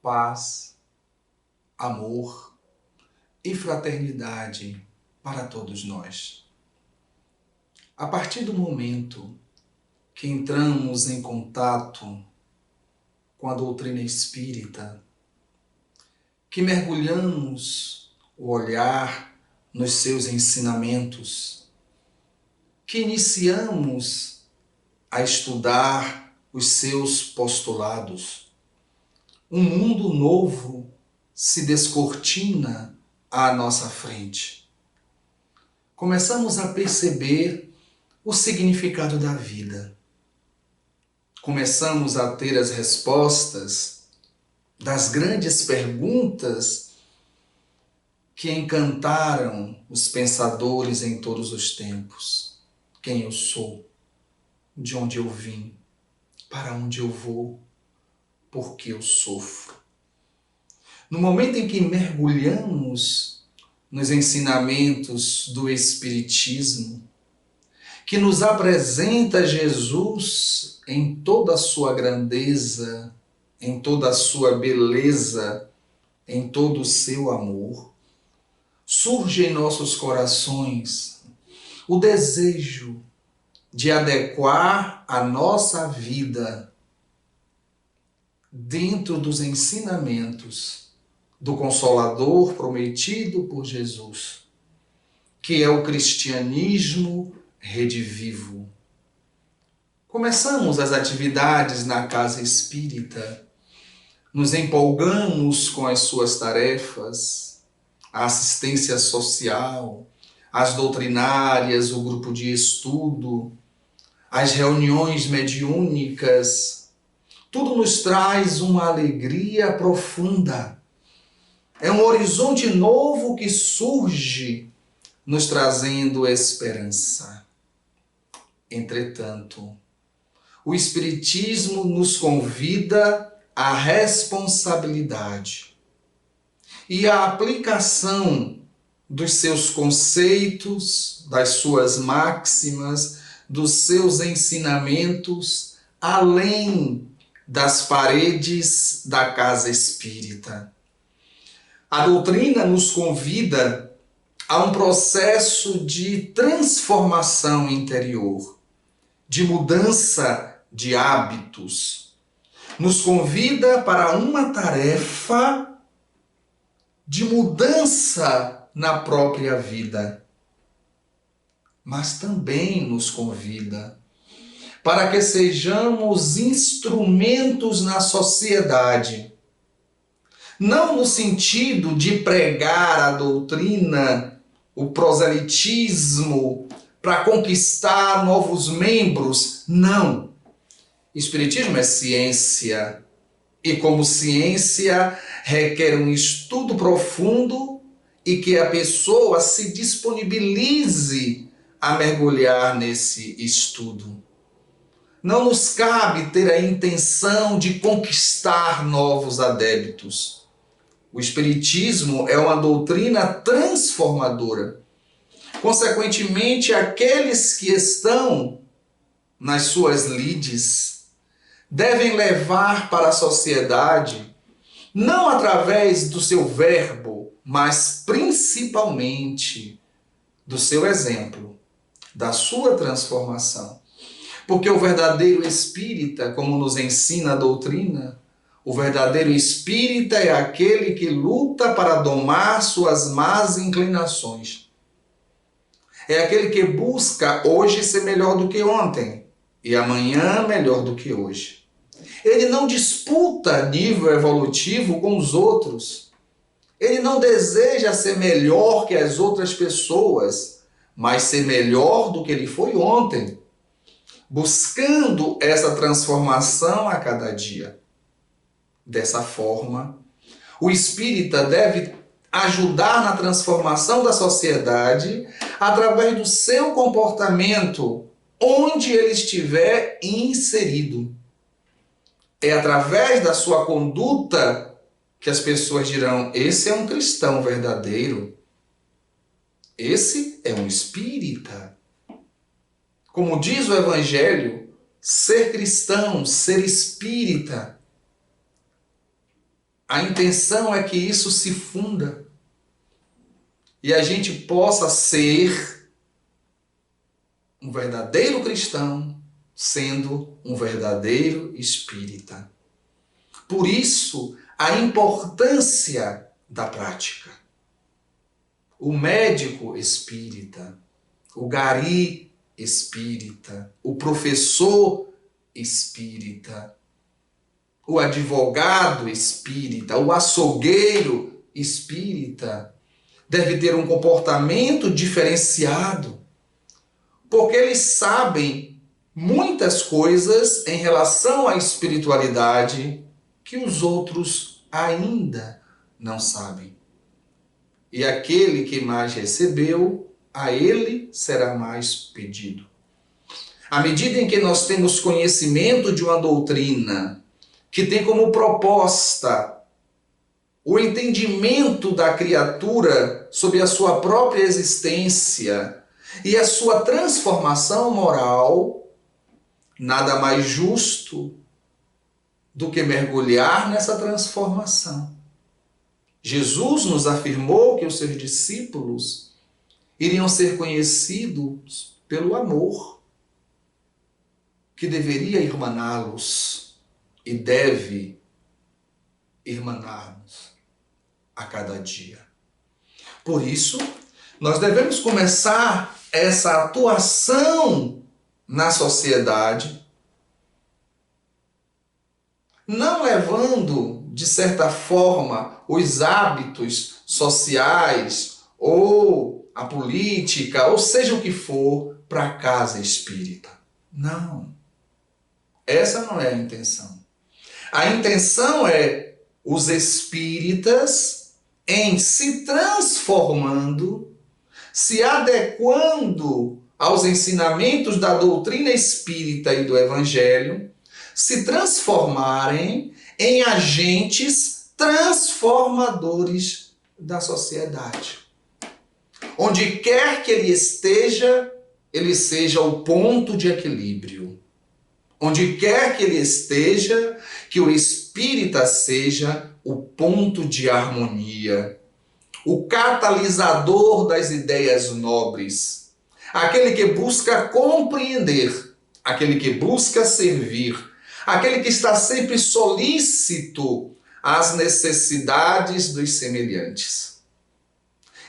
paz, amor e fraternidade para todos nós. A partir do momento que entramos em contato com a doutrina espírita, que mergulhamos o olhar nos seus ensinamentos, que iniciamos a estudar os seus postulados, um mundo novo se descortina à nossa frente. Começamos a perceber o significado da vida. Começamos a ter as respostas das grandes perguntas que encantaram os pensadores em todos os tempos. Quem eu sou? De onde eu vim? Para onde eu vou? Por que eu sofro? No momento em que mergulhamos nos ensinamentos do Espiritismo, que nos apresenta Jesus em toda a sua grandeza, em toda a sua beleza, em todo o seu amor, surge em nossos corações o desejo de adequar a nossa vida dentro dos ensinamentos do Consolador prometido por Jesus, que é o cristianismo redivivo. Começamos as atividades na casa espírita, nos empolgamos com as suas tarefas, a assistência social, as doutrinárias, o grupo de estudo, as reuniões mediúnicas. Tudo nos traz uma alegria profunda. É um horizonte novo que surge, nos trazendo esperança. Entretanto, o Espiritismo nos convida à responsabilidade e à aplicação dos seus conceitos, das suas máximas, dos seus ensinamentos, além das paredes da casa espírita. A doutrina nos convida a um processo de transformação interior, de mudança de hábitos. Nos convida para uma tarefa de mudança na própria vida. Mas também nos convida para que sejamos instrumentos na sociedade. Não no sentido de pregar a doutrina, o proselitismo, para conquistar novos membros. Não. Espiritismo é ciência. E como ciência, requer um estudo profundo e que a pessoa se disponibilize a mergulhar nesse estudo. Não nos cabe ter a intenção de conquistar novos adeptos. O Espiritismo é uma doutrina transformadora. Consequentemente, aqueles que estão nas suas lides devem levar para a sociedade, não através do seu verbo, mas principalmente do seu exemplo, da sua transformação. Porque o verdadeiro espírita, como nos ensina a doutrina, o verdadeiro espírita é aquele que luta para domar suas más inclinações. É aquele que busca hoje ser melhor do que ontem e amanhã melhor do que hoje. Ele não disputa nível evolutivo com os outros. Ele não deseja ser melhor que as outras pessoas, mas ser melhor do que ele foi ontem, buscando essa transformação a cada dia. Dessa forma, o espírita deve ajudar na transformação da sociedade através do seu comportamento, onde ele estiver inserido. É através da sua conduta que as pessoas dirão: esse é um cristão verdadeiro, esse é um espírita. Como diz o Evangelho, ser cristão, ser espírita, A intenção é que isso se funda e a gente possa ser um verdadeiro cristão, sendo um verdadeiro espírita. Por isso, a importância da prática. O médico espírita, o gari espírita, o professor espírita, o advogado espírita, o açougueiro espírita, deve ter um comportamento diferenciado, porque eles sabem muitas coisas em relação à espiritualidade que os outros ainda não sabem. E aquele que mais recebeu, a ele será mais pedido. À medida em que nós temos conhecimento de uma doutrina que tem como proposta o entendimento da criatura sobre a sua própria existência e a sua transformação moral, nada mais justo do que mergulhar nessa transformação. Jesus nos afirmou que os seus discípulos iriam ser conhecidos pelo amor, que deveria irmaná-los e deve irmanar-nos a cada dia. Por isso, nós devemos começar essa atuação na sociedade, não levando, de certa forma, os hábitos sociais ou a política, ou seja o que for, para a casa espírita. Não. Essa não é a intenção. A intenção é os espíritas em se transformando, se adequando aos ensinamentos da doutrina espírita e do evangelho, se transformarem em agentes transformadores da sociedade. Onde quer que ele esteja, ele seja o ponto de equilíbrio. Onde quer que ele esteja, que o espírita seja o ponto de harmonia, o catalisador das ideias nobres, aquele que busca compreender, aquele que busca servir, aquele que está sempre solícito às necessidades dos semelhantes.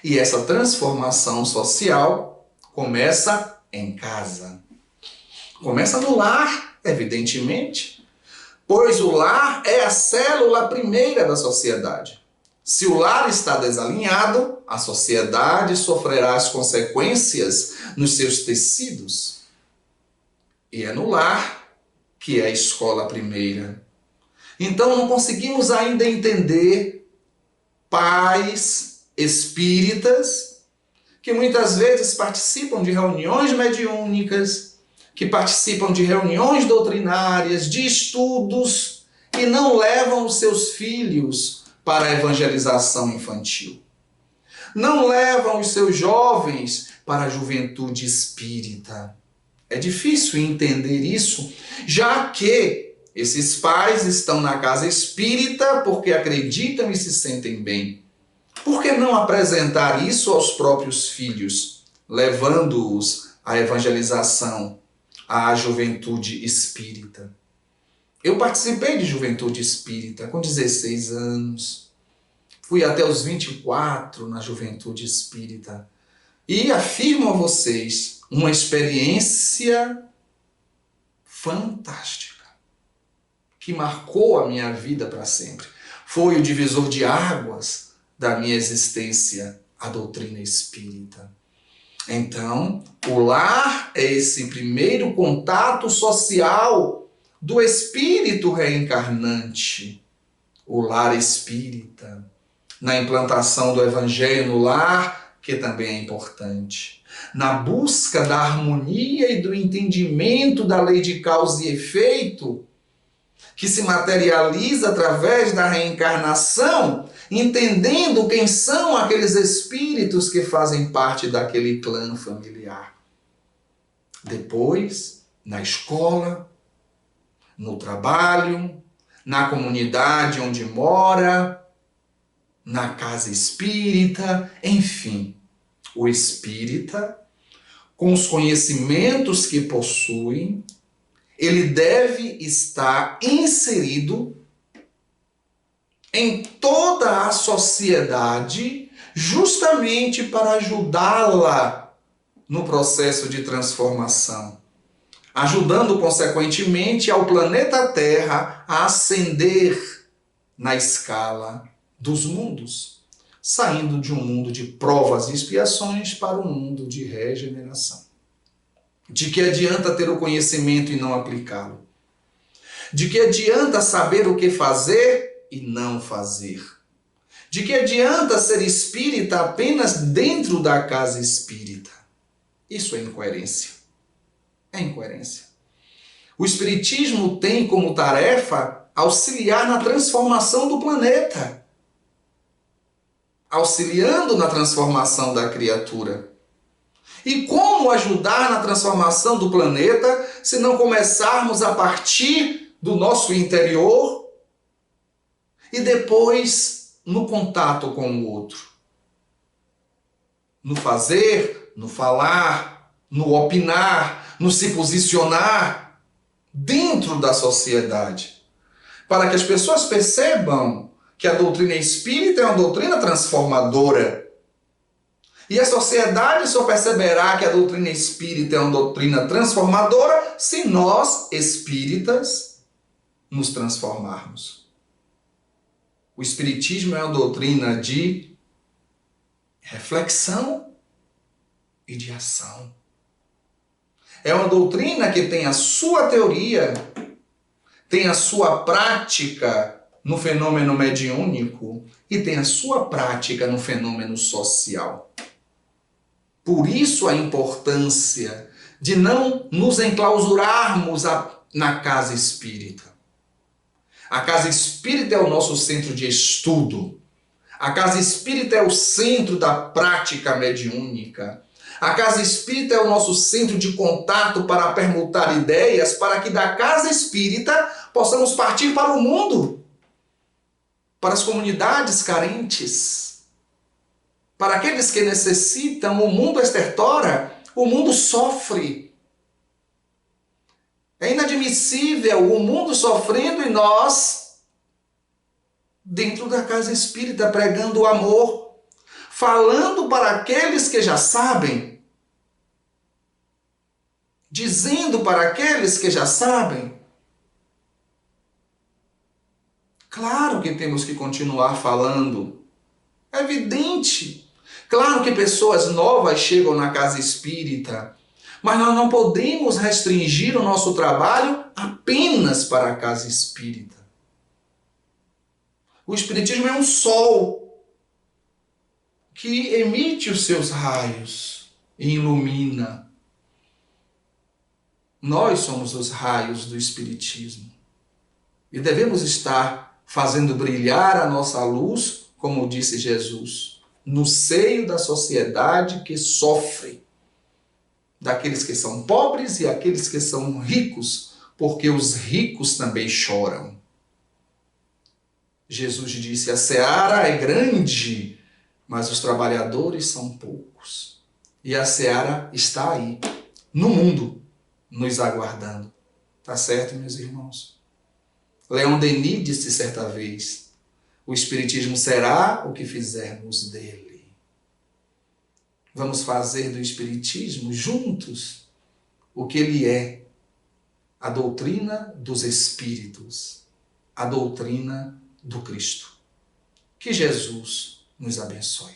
E essa transformação social começa em casa. Começa no lar, evidentemente, pois o lar é a célula primeira da sociedade. Se o lar está desalinhado, a sociedade sofrerá as consequências nos seus tecidos. E é no lar que é a escola primeira. Então não conseguimos ainda entender pais espíritas que muitas vezes participam de reuniões mediúnicas, que participam de reuniões doutrinárias, de estudos, e não levam os seus filhos para a evangelização infantil. Não levam os seus jovens para a juventude espírita. É difícil entender isso, já que esses pais estão na casa espírita porque acreditam e se sentem bem. Por que não apresentar isso aos próprios filhos, levando-os à evangelização, à juventude espírita? Eu participei de juventude espírita com 16 anos. Fui até os 24 na juventude espírita. E afirmo a vocês, uma experiência fantástica, que marcou a minha vida para sempre. Foi o divisor de águas da minha existência, a doutrina espírita. Então, o lar é esse primeiro contato social do espírito reencarnante, o lar espírita, na implantação do evangelho no lar, que também é importante, na busca da harmonia e do entendimento da lei de causa e efeito, que se materializa através da reencarnação, entendendo quem são aqueles espíritos que fazem parte daquele clã familiar. Depois, na escola, no trabalho, na comunidade onde mora, na casa espírita, enfim. O espírita, com os conhecimentos que possui, ele deve estar inserido em toda a sociedade, justamente para ajudá-la no processo de transformação, ajudando consequentemente ao planeta Terra a ascender na escala dos mundos, saindo de um mundo de provas e expiações para um mundo de regeneração. De que adianta ter o conhecimento e não aplicá-lo? De que adianta saber o que fazer e não fazer? De que adianta ser espírita apenas dentro da casa espírita? Isso é incoerência. É incoerência. O espiritismo tem como tarefa auxiliar na transformação do planeta, auxiliando na transformação da criatura. E como ajudar na transformação do planeta se não começarmos a partir do nosso interior e depois no contato com o outro? No fazer, no falar, no opinar, no se posicionar dentro da sociedade, para que as pessoas percebam que a doutrina espírita é uma doutrina transformadora. E a sociedade só perceberá que a doutrina espírita é uma doutrina transformadora se nós, espíritas, nos transformarmos. O espiritismo é uma doutrina de reflexão e de ação. É uma doutrina que tem a sua teoria, tem a sua prática no fenômeno mediúnico e tem a sua prática no fenômeno social. Por isso a importância de não nos enclausurarmos na casa espírita. A casa espírita é o nosso centro de estudo. A casa espírita é o centro da prática mediúnica. A casa espírita é o nosso centro de contato para permutar ideias, para que da casa espírita possamos partir para o mundo, para as comunidades carentes, para aqueles que necessitam. O mundo estertora, o mundo sofre. É inadmissível o mundo sofrendo e nós, dentro da casa espírita, pregando o amor, falando para aqueles que já sabem, dizendo para aqueles que já sabem. Claro que temos que continuar falando. É evidente. Claro que pessoas novas chegam na casa espírita, mas nós não podemos restringir o nosso trabalho apenas para a casa espírita. O espiritismo é um sol que emite os seus raios e ilumina. Nós somos os raios do espiritismo e devemos estar fazendo brilhar a nossa luz, como disse Jesus, no seio da sociedade que sofre, daqueles que são pobres e aqueles que são ricos, porque os ricos também choram. Jesus disse: a seara é grande, mas os trabalhadores são poucos. E a seara está aí, no mundo, nos aguardando. Tá certo, meus irmãos? Leon Denis disse certa vez: o espiritismo será o que fizermos dele. Vamos fazer do espiritismo juntos o que ele é: a doutrina dos espíritos, a doutrina do Cristo. Que Jesus nos abençoe.